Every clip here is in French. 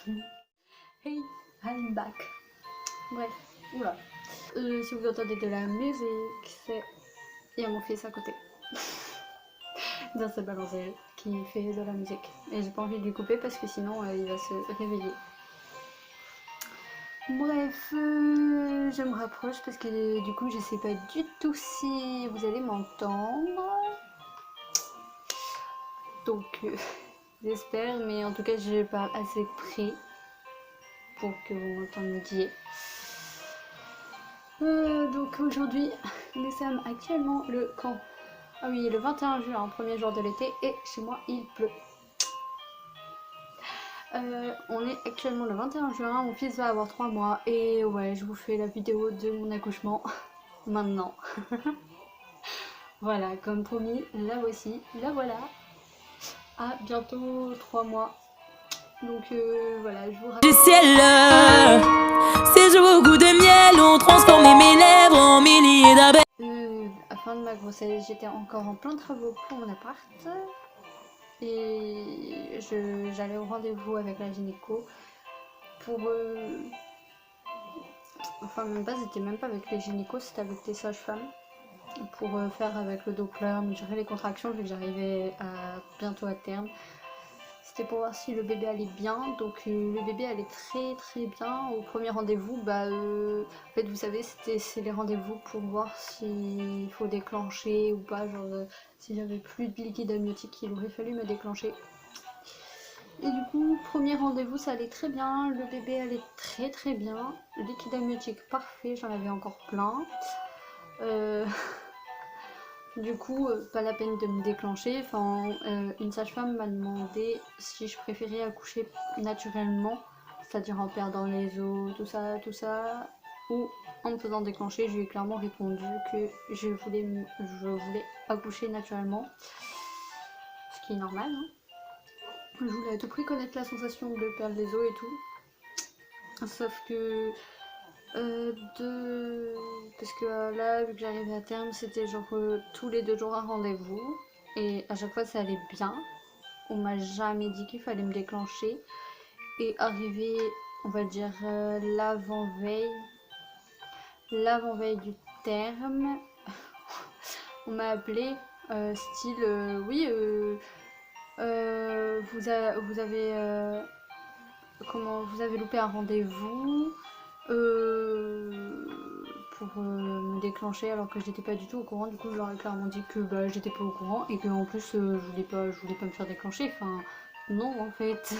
Hey, I'm back. Bref, oula. Si vous entendez de la musique, c'est... Il y a mon fils à côté. Dans sa balancelle qui fait de la musique. Et j'ai pas envie de lui couper parce que sinon il va se réveiller. Bref, je me rapproche parce que du coup je sais pas du tout si vous allez m'entendre. Donc j'espère, mais en tout cas je parle assez près pour que vous m'entendiez. Donc aujourd'hui, nous sommes actuellement le quand? Ah oui, le 21 juin, premier jour de l'été, et chez moi il pleut. On est actuellement le 21 juin, mon fils va avoir 3 mois, et ouais, je vous fais la vidéo de mon accouchement maintenant. Voilà, comme promis, la voici, la voilà, à bientôt 3 mois. Donc voilà, je vous rappelle. Du ciel, ces jours au goût de miel ont transformé mes lèvres en milliers d'abeilles. À la fin de ma grossesse, j'étais encore en plein travaux pour mon appart. Et j'allais au rendez-vous avec la gynéco pour... Enfin, même pas, c'était même pas avec les gynécos, c'était avec des sages-femmes pour faire avec le Doppler, mesurer les contractions vu que j'arrivais bientôt à terme. C'était pour voir si le bébé allait bien, donc le bébé allait très très bien. Au premier rendez-vous, en fait vous savez c'est les rendez-vous pour voir s'il faut déclencher ou pas, genre si j'avais plus de liquide amniotique il aurait fallu me déclencher. Et du coup, premier rendez-vous ça allait très bien, le bébé allait très très bien, le liquide amniotique parfait, j'en avais encore plein. Du coup, pas la peine de me déclencher. Enfin, une sage-femme m'a demandé si je préférais accoucher naturellement, c'est-à-dire en perdant les os, tout ça, ou en me faisant déclencher. Je lui ai clairement répondu que je voulais accoucher naturellement, ce qui est normal. Hein. Je voulais à tout prix connaître la sensation de perdre les os et tout. Sauf que parce que là, vu que j'arrivais à terme, c'était genre tous les 2 jours un rendez-vous. Et à chaque fois, ça allait bien. On m'a jamais dit qu'il fallait me déclencher. Et arrivé, on va dire, l'avant-veille du terme, on m'a appelé, style, oui, vous avez... vous avez loupé un rendez-vous pour me déclencher alors que j'étais pas du tout au courant. Du coup je leur ai clairement dit que j'étais pas au courant et que en plus je voulais pas me faire déclencher. Enfin non en fait.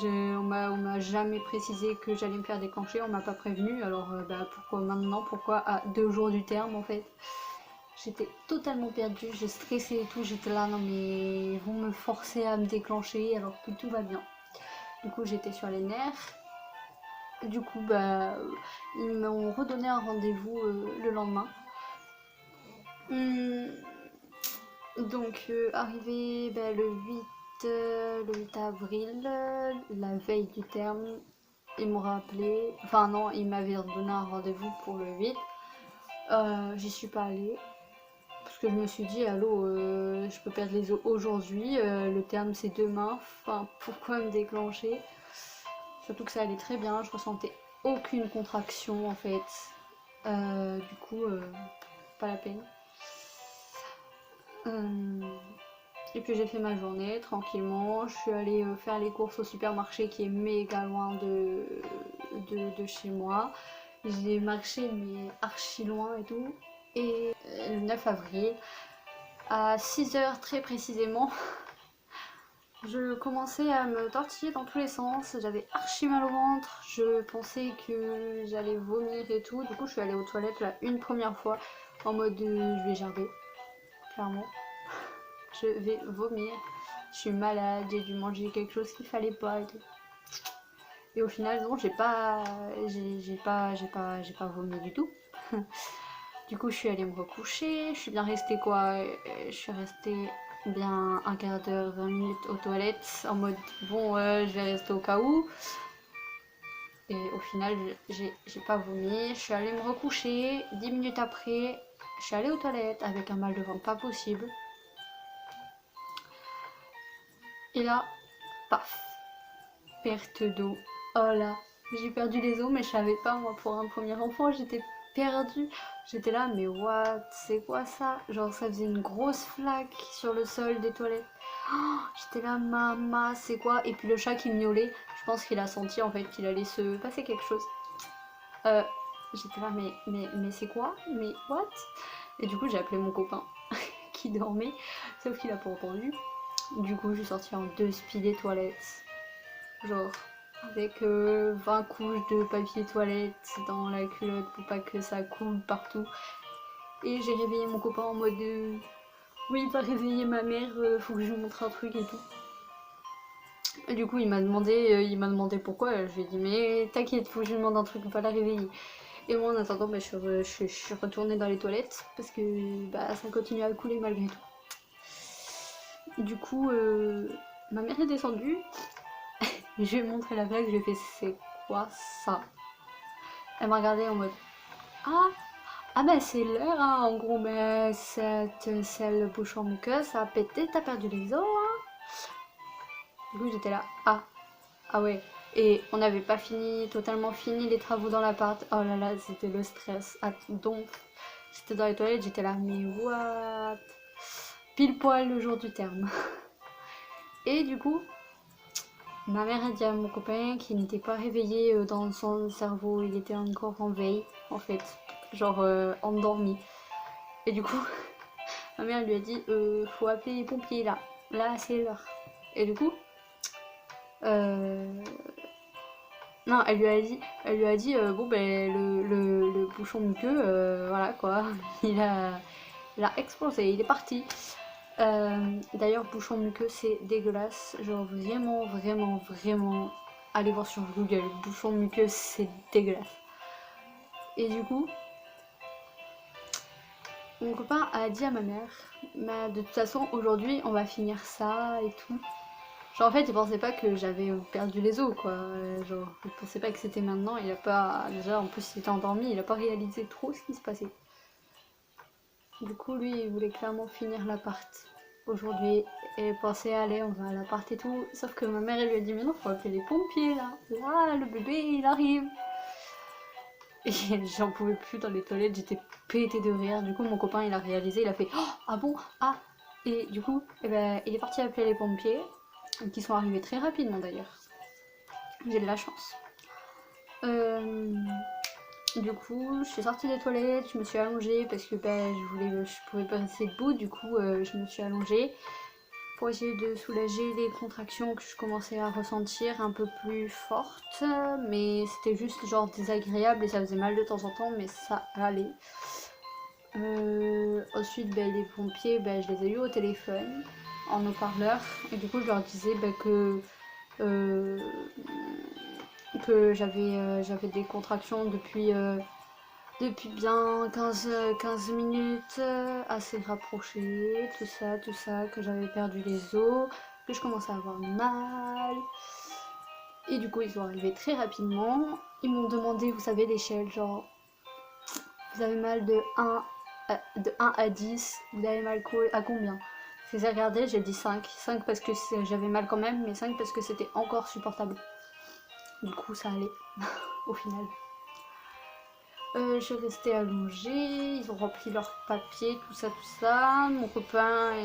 On m'a jamais précisé que j'allais me faire déclencher, on m'a pas prévenu, alors pourquoi maintenant, pourquoi à 2 jours du terme en fait. J'étais totalement perdue, j'ai stressé et tout, j'étais là non mais ils vont me forcer à me déclencher alors que tout va bien. Du coup j'étais sur les nerfs. Du coup ils m'ont redonné un rendez-vous le lendemain. Donc arrivé le 8 avril, la veille du terme, ils m'ont rappelé, enfin non, ils m'avaient donné un rendez-vous pour le 8. J'y suis pas allée parce que je me suis dit allô, je peux perdre les os aujourd'hui, le terme c'est demain, enfin pourquoi me déclencher? Surtout que ça allait très bien, je ressentais aucune contraction en fait. Du coup, pas la peine. Et puis j'ai fait ma journée tranquillement, je suis allée faire les courses au supermarché qui est méga loin de chez moi. J'ai marché mais archi loin et tout. Et le 9 avril, à 6 h très précisément, je commençais à me tortiller dans tous les sens, j'avais archi mal au ventre, je pensais que j'allais vomir et tout. Du coup je suis allée aux toilettes là une première fois en mode je vais gerber, clairement. Je vais vomir, je suis malade, j'ai dû manger quelque chose qu'il fallait pas et tout. Et au final non, j'ai pas vomi du tout. Du coup je suis allée me recoucher, je suis bien restée quoi, je suis restée bien un quart d'heure, 20 minutes aux toilettes en mode bon je vais rester au cas où. Et au final j'ai pas vomi, je suis allée me recoucher, 10 minutes après je suis allée aux toilettes avec un mal de ventre pas possible. Et là, paf, perte d'eau. Oh là, j'ai perdu les os, mais je savais pas, moi, pour un premier enfant, j'étais perdue. J'étais là, mais what, c'est quoi ça? Genre, ça faisait une grosse flaque sur le sol des toilettes. Oh, j'étais là, maman, c'est quoi? Et puis le chat qui miaulait, je pense qu'il a senti en fait qu'il allait se passer quelque chose. J'étais là, mais c'est quoi? Mais what? Et du coup, j'ai appelé mon copain qui dormait, sauf qu'il a pas entendu. Du coup, je suis sortie en 2 spilés toilettes. Genre, avec 20 couches de papier toilette dans la culotte pour pas que ça coule partout. Et j'ai réveillé mon copain en mode oui, il va réveiller ma mère, faut que je lui montre un truc et tout. Et du coup, il m'a demandé pourquoi. Je lui ai dit, mais t'inquiète, faut que je lui demande un truc, on va la réveiller. Et moi, en attendant, bah, je suis retournée dans les toilettes parce que bah, ça continue à couler malgré tout. Du coup, ma mère est descendue. Je lui ai montré la flaque, je lui ai fait, c'est quoi ça? Elle m'a regardé en mode, ah bah c'est l'heure, hein. En gros, bah, c'est le bouchon muqueux, ça a pété, t'as perdu les os, hein. Du coup, j'étais là, ah ouais. Et on n'avait pas totalement fini les travaux dans l'appart. Oh là là, c'était le stress. Donc, j'étais dans les toilettes, j'étais là, mais what? Pile poil le jour du terme. Et du coup, ma mère a dit à mon copain qu'il n'était pas réveillé dans son cerveau, il était encore en veille, en fait, genre endormi. Et du coup, ma mère lui a dit, faut appeler les pompiers là c'est l'heure. Et du coup, non, elle lui a dit bon ben le bouchon muqueux, voilà quoi, il a explosé, il est parti. D'ailleurs, bouchon muqueux, c'est dégueulasse. Genre vraiment, vraiment, vraiment, allez voir sur Google. Bouchon muqueux, c'est dégueulasse. Et du coup, mon copain a dit à ma mère, bah, de toute façon, aujourd'hui, on va finir ça et tout. Genre, en fait, il pensait pas que j'avais perdu les os, quoi. Genre, il pensait pas que c'était maintenant. Il a pas. Déjà, en plus, il était endormi, il a pas réalisé trop ce qui se passait. Du coup, lui, il voulait clairement finir l'appart aujourd'hui et penser allez, on va à l'appart et tout. Sauf que ma mère, elle lui a dit, mais non, faut appeler les pompiers là. Là, le bébé, il arrive. Et j'en pouvais plus dans les toilettes, j'étais pétée de rire. Du coup, mon copain, il a réalisé, il a fait, oh, ah bon, ah. Et du coup, eh ben, il est parti appeler les pompiers, qui sont arrivés très rapidement d'ailleurs. J'ai de la chance. Du coup, je suis sortie des toilettes, je me suis allongée parce que ben, je pouvais pas rester debout. Du coup, je me suis allongée pour essayer de soulager les contractions que je commençais à ressentir un peu plus fortes. Mais c'était juste genre désagréable et ça faisait mal de temps en temps, mais ça allait. Ensuite, ben, les pompiers, ben, je les ai eu au téléphone en haut-parleur et du coup, je leur disais ben, que j'avais des contractions depuis bien 15 minutes, assez rapprochées, tout ça, que j'avais perdu les os, que je commençais à avoir mal. Et du coup, ils sont arrivés très rapidement. Ils m'ont demandé, vous savez, l'échelle, genre, vous avez mal de 1 à 10, vous avez mal à combien? Si j'ai regardé, j'ai dit 5. 5 parce que j'avais mal quand même, mais 5 parce que c'était encore supportable. Du coup, ça allait, au final. Je suis restée allongée, ils ont rempli leurs papiers, tout ça. Mon copain,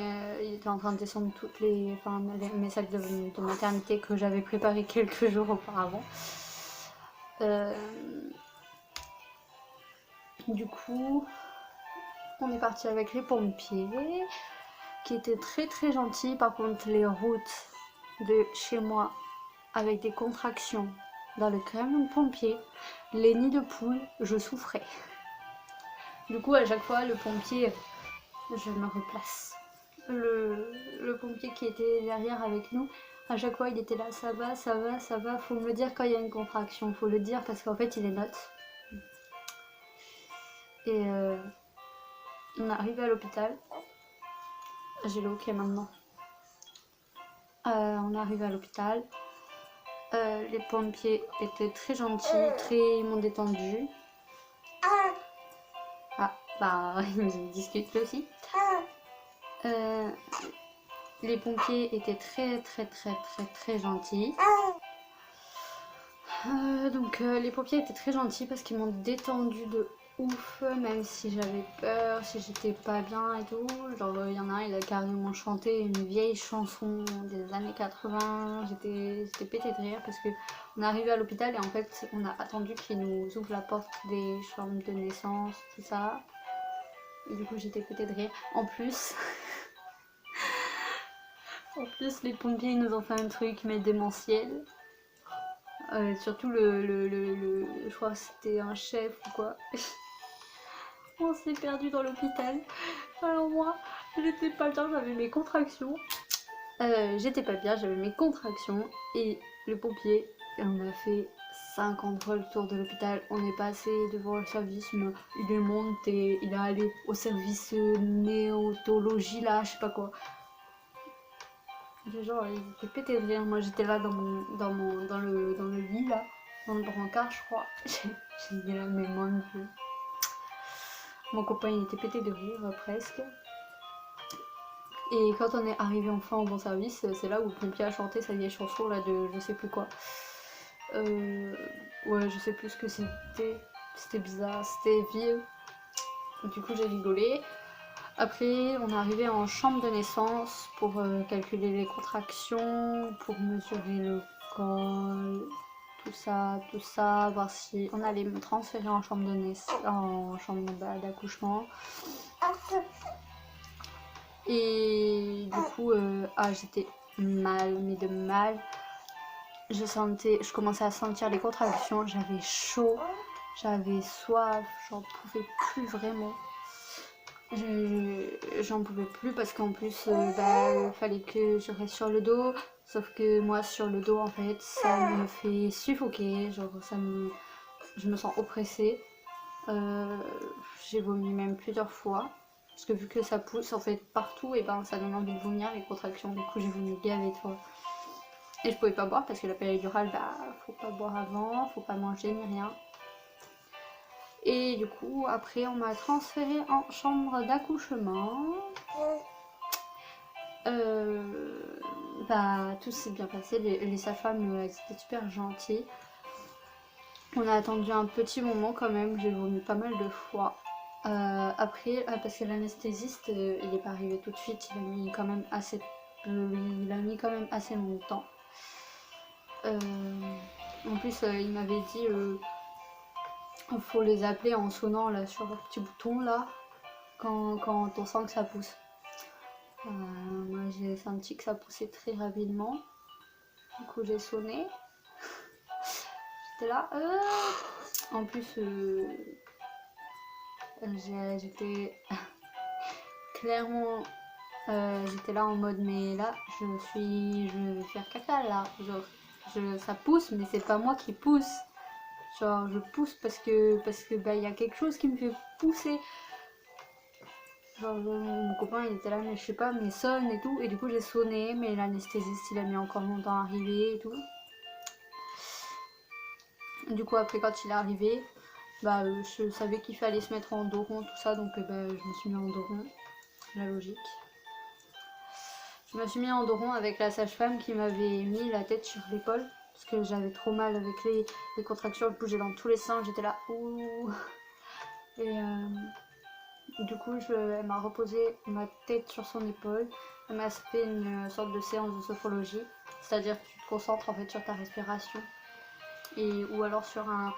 il était en train de descendre mes sacs de maternité que j'avais préparés quelques jours auparavant. Du coup, on est parti avec les pompiers, qui étaient très très gentils. Par contre, les routes de chez moi, avec des contractions dans le camion de pompiers, les nids de poules, je souffrais. Du coup, à chaque fois, le pompier, je me replace. Le pompier qui était derrière avec nous, à chaque fois, il était là, ça va, ça va, ça va. Faut me le dire quand il y a une contraction, faut le dire parce qu'en fait, il est note. Et on est arrivé à l'hôpital. J'ai le ok maintenant. On est arrivé à l'hôpital. Les pompiers étaient très gentils, ils m'ont détendu. Ah, bah, ils discutent aussi. Les pompiers étaient très gentils. Donc les pompiers étaient très gentils parce qu'ils m'ont détendu de ouf, même si j'avais peur, si j'étais pas bien et tout. Genre il y en a un, il a carrément chanté une vieille chanson des années 80. J'étais pété de rire parce que on est arrivé à l'hôpital et en fait on a attendu qu'ils nous ouvrent la porte des chambres de naissance, tout ça. Et du coup j'étais pété de rire. En plus, les pompiers ils nous ont fait un truc mais démentiel. Surtout je crois que c'était un chef ou quoi. On s'est perdu dans l'hôpital. Alors moi, j'étais pas bien, j'avais mes contractions. J'étais pas bien, j'avais mes contractions. Et le pompier, on a fait 50 fois le tour de l'hôpital. On est passé devant le service, mais il est monté, il est allé au service néonatologie là, je sais pas quoi. Genre, ils étaient pétés de rire. Moi, j'étais là dans le lit, là, dans le brancard, je crois. J'ai dit là, mais mon Dieu. Mon copain, il était pété de rire, presque. Et quand on est arrivé enfin au bon service, c'est là où le pompier a chanté sa vieille chanson, là, de je sais plus quoi. Ouais, je sais plus ce que c'était. C'était bizarre, c'était vieux. Du coup, j'ai rigolé. Après, on est arrivé en chambre de naissance pour calculer les contractions, pour mesurer le col, tout ça, voir si on allait me transférer en chambre d'accouchement. Et du coup, j'étais mal, mais de mal. Je commençais à sentir les contractions, j'avais chaud, j'avais soif, j'en pouvais plus vraiment. J'en pouvais plus parce qu'en plus fallait que je reste sur le dos, sauf que moi sur le dos en fait ça me fait suffoquer, genre je me sens oppressée. J'ai vomi même plusieurs fois parce que vu que ça pousse en fait partout et ben ça donne envie de vomir les contractions, du coup j'ai vomi gavé de fois. Et je pouvais pas boire parce que la péridurale faut pas boire avant, faut pas manger ni rien. Et du coup, après, on m'a transférée en chambre d'accouchement. Tout s'est bien passé. Les sages-femmes, elles étaient super gentilles. On a attendu un petit moment quand même. J'ai vomi pas mal de fois. Après, parce que l'anesthésiste, il n'est pas arrivé tout de suite. Il a mis quand même assez longtemps. En plus, il m'avait dit... il faut les appeler en sonnant là sur le petit bouton là quand on sent que ça pousse. Moi j'ai senti que ça poussait très rapidement. Du coup j'ai sonné. J'étais là. En plus j'étais clairement j'étais là en mode mais là je vais faire caca là. Genre ça pousse mais c'est pas moi qui pousse. Genre je pousse parce que y a quelque chose qui me fait pousser. Genre mon copain il était là mais je sais pas mais sonne et tout et du coup j'ai sonné mais l'anesthésiste il a mis encore longtemps à arriver et tout. Du coup après quand il est arrivé je savais qu'il fallait se mettre en dos rond tout ça donc je me suis mis en dos rond, la logique. Je me suis mis en dos rond avec la sage-femme qui m'avait mis la tête sur l'épaule parce que j'avais trop mal avec les contractions, je bougeais dans tous les sens, j'étais là ouh. Et du coup elle m'a reposé ma tête sur son épaule, elle m'a fait une sorte de séance de sophrologie, c'est-à-dire que tu te concentres en fait sur ta respiration ou alors sur un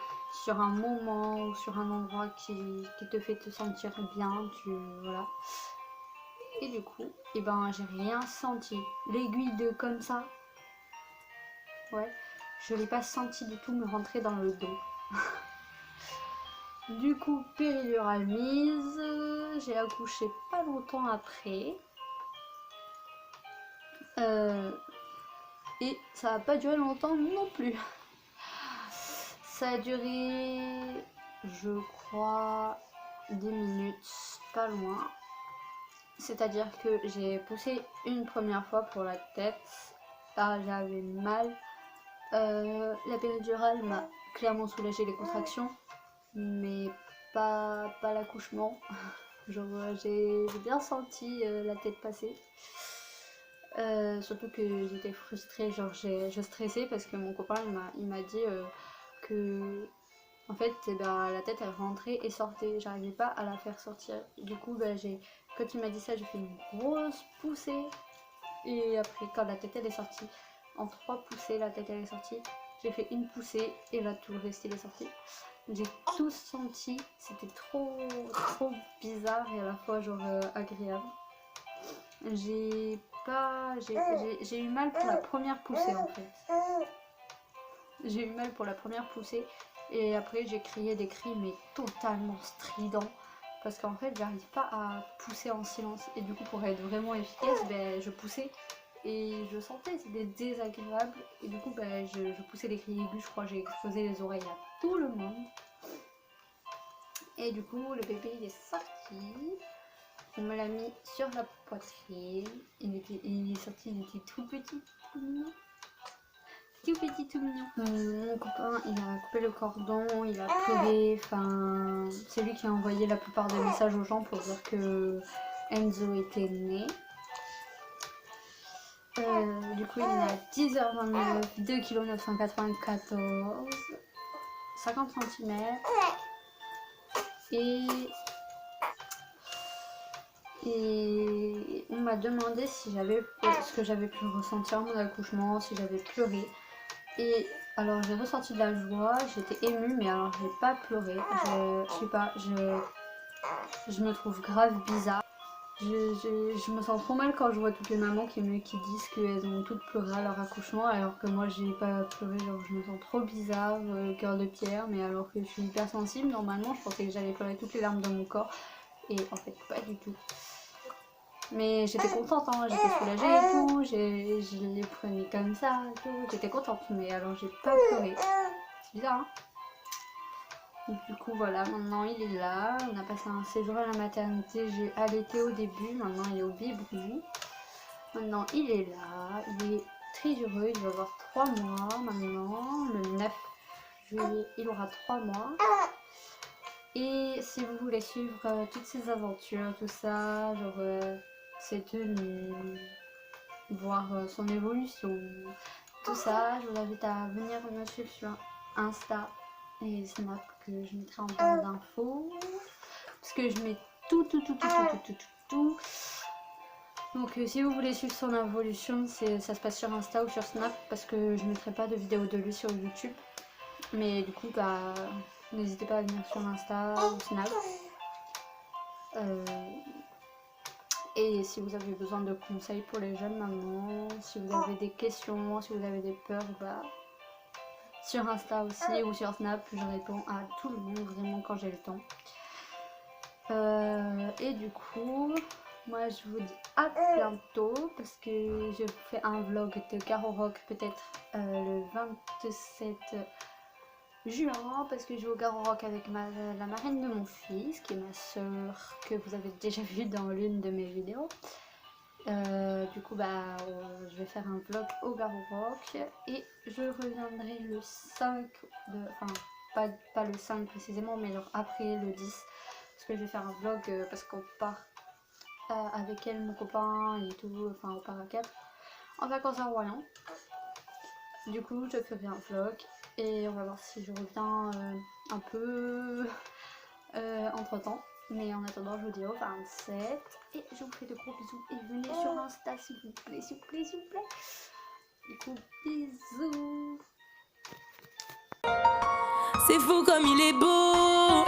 moment ou sur un endroit qui te fait te sentir bien, voilà. Et du coup, j'ai rien senti. L'aiguille de comme ça, ouais, je l'ai pas senti du tout me rentrer dans le dos. Du coup, péridurale mise, j'ai accouché pas longtemps après. Et ça n'a pas duré longtemps non plus. Ça a duré, je crois, 10 minutes, pas loin. C'est-à-dire que j'ai poussé une première fois pour la tête. Là, j'avais mal. La péridurale m'a clairement soulagé les contractions, mais pas l'accouchement. Genre, j'ai bien senti la tête passer. Surtout que j'étais frustrée, genre je stressais parce que mon copain il m'a dit que en fait eh ben, la tête elle rentrait et sortait, j'arrivais pas à la faire sortir. Du coup ben, quand il m'a dit ça, j'ai fait une grosse poussée et après quand la tête elle est sortie, en 3 poussées la tête elle est sortie, j'ai fait une poussée et là tout le reste il est sorti. J'ai tout senti, c'était trop bizarre et à la fois genre agréable. J'ai eu mal pour la première poussée en fait. J'ai eu mal pour la première poussée et après j'ai crié des cris mais totalement stridents parce qu'en fait j'arrive pas à pousser en silence et du coup pour être vraiment efficace ben, je poussais et je sentais c'était désagréable et du coup ben, je poussais des cris aigus, je crois que j'ai explosé les oreilles à tout le monde et du coup le bébé il est sorti, on me l'a mis sur la poitrine, il est sorti, il était tout petit, tout mignon. Tout mignon. Mon copain, il a coupé le cordon, il a pleuré, enfin, c'est lui qui a envoyé la plupart des messages aux gens pour dire que Enzo était né. Du coup, il est né à 10h29, 2,994 kg, 50 cm. Et on m'a demandé si j'avais ce que j'avais pu ressentir à mon accouchement, si j'avais pleuré. Et alors j'ai ressenti de la joie, j'étais émue, mais alors j'ai pas pleuré. Je sais pas, je me trouve grave bizarre. Je me sens trop mal quand je vois toutes les mamans qui disent qu'elles ont toutes pleuré à leur accouchement, alors que moi j'ai pas pleuré, genre je me sens trop bizarre, cœur de pierre, mais alors que je suis hyper sensible, normalement je pensais que j'allais pleurer toutes les larmes de mon corps, et en fait pas du tout. Mais j'étais contente, hein, j'étais soulagée et tout, je les prenais comme ça et tout, j'étais contente, mais alors j'ai pas pleuré. C'est bizarre, hein. Et du coup voilà, maintenant il est là, on a passé un séjour à la maternité, j'ai allaité au début, maintenant il est au biberon. Maintenant il est là, il est très heureux, il va avoir 3 mois maintenant, le 9 juillet il aura 3 mois. Et si vous voulez suivre toutes ces aventures, tout ça, genre ses tenues, voir son évolution, tout ça, je vous invite à venir me suivre sur Insta et Snap que je mettrai en barre d'infos. Parce que je mets tout. Donc si vous voulez suivre son évolution, ça se passe sur Insta ou sur Snap parce que je mettrai pas de vidéo de lui sur YouTube. Mais du coup, bah, n'hésitez pas à venir sur Insta ou Snap. Et si vous avez besoin de conseils pour les jeunes mamans, si vous avez des questions, si vous avez des peurs, bah, sur Insta aussi ou sur Snap, je réponds à tout le monde vraiment quand j'ai le temps. Et du coup, moi je vous dis à bientôt parce que je vous fais un vlog de Garo Rock peut-être le 27 juin parce que je vais au Garo Rock avec la marraine de mon fils qui est ma soeur que vous avez déjà vu dans l'une de mes vidéos. Du coup bah je vais faire un vlog au Garo Rock et je reviendrai le 5 enfin pas le 5 précisément mais genre après le 10 parce que je vais faire un vlog parce qu'on part avec elle, mon copain et tout, enfin on part à 4 en vacances à Royan. Du coup je ferai un vlog et on va voir si je reviens un peu entre temps. Mais en attendant, je vous dis au 27 et je vous fais de gros bisous et venez sur Insta s'il vous plaît, s'il vous plaît, s'il vous plaît. Du coup, bisous. C'est fou comme il est beau.